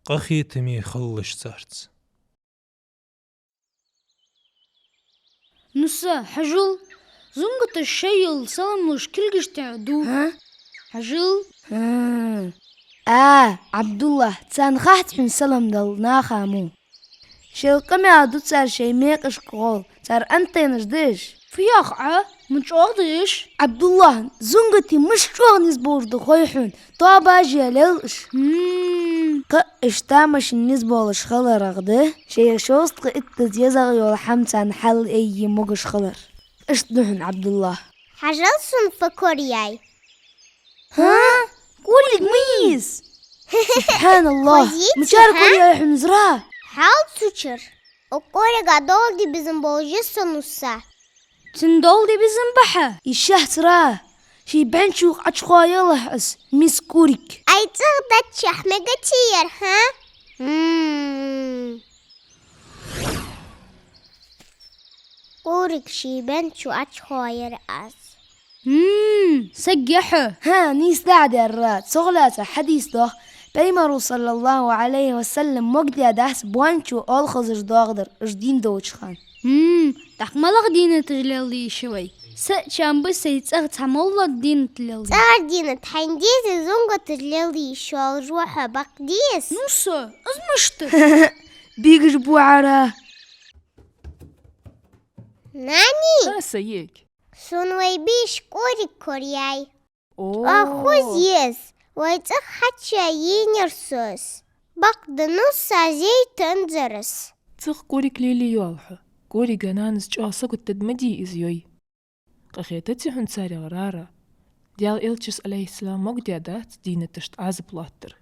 قخيتمي خلش صارت نسا حجل زنقة الشيل سلام مشكل تعدو ها حجل عبد الله تسان خحت من سلام دل ناخامو شلقمي عدو تسار شي ميقش قول تسار انت نجدش في أخعة متعاضيش عبد الله زنقتي مش شوغ نسبور دخويحون طابا جياليلش قش تامش النسبة لشخلر رغده شي شوست قئت يزغ يول حمتان حل اي مقش خلر اشتنحن عبد الله حجلسون فكورياي ها قولي ميز سبحان الله خزيتي، مشارك ها؟ يا حنزراه حال سوچر وقوري قادول دي بزن بولجسو نصا تندول دي بزنبحة الشهت راه شي بنشوق اتشخوايا لحس ميس كوريك اي تغدت شحمة كتير ها قورك شي بنشو اتشخواير اس سجحة ها نيس دعدي الرات صغلاتا حديث ده بيمرو صلى الله عليه وسلم مقدي داس بوانشو اول خزر داغدر اجدين دوش خان تحملغ دينة تجلالي شوي سأشان بس يتسغت حمالله دينة تجلالي تاردينا تحنديزي زنقة تجلالي شوال روحة بقديس نسا ازمشت بيجش بوعراه ناني سيك سنوي بيش قوري كورياي أوه أخوز يس ويتخ حتشا ينرسوس بقد نصا زي تنزرس تخ كوري كليلي يوالحو كوري جنانس جواسا كنت تدمدي إزيوي قخيتتي هن ساري غرارة ديال إلتشس عليه السلام مقدي عدات دينة تشت عازب لاتر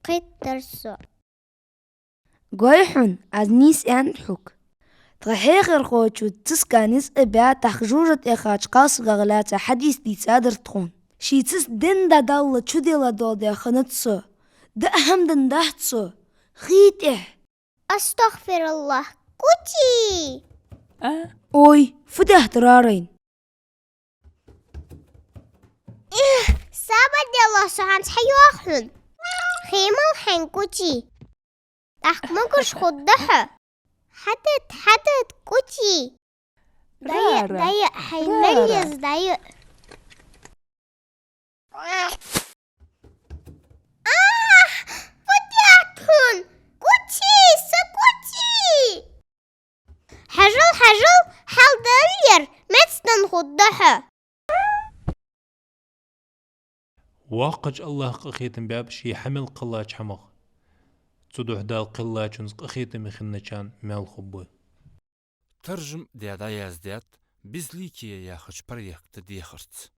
قيت درسو قويحون از نيس انحوك تغحيخر خوچو تسكانيس ابيا تخجوجة اخاج قاس غغلاتا حديث دي سادر تخون شي تس دين دا دالة چو ديلا دول دي خنتسو دا اهم دن دهتسو خيته أستغفر الله كوتي اوي فده ترارين سابر دي الله سبحانه حيو أخن خيمة الحين كوتي أحمقش خدها حدد كوتي ضيق حيميز ضيق فتحتهن كوتي سكوتي حجل حال دلير متستن خدها واقج الله قخيتم باب شي حمل قلاج حمغ تدوح دال قلاج قخيتم خنچان مال خبوه ترجم ديادا يازديات بزليكي يا خش بريك تديخرت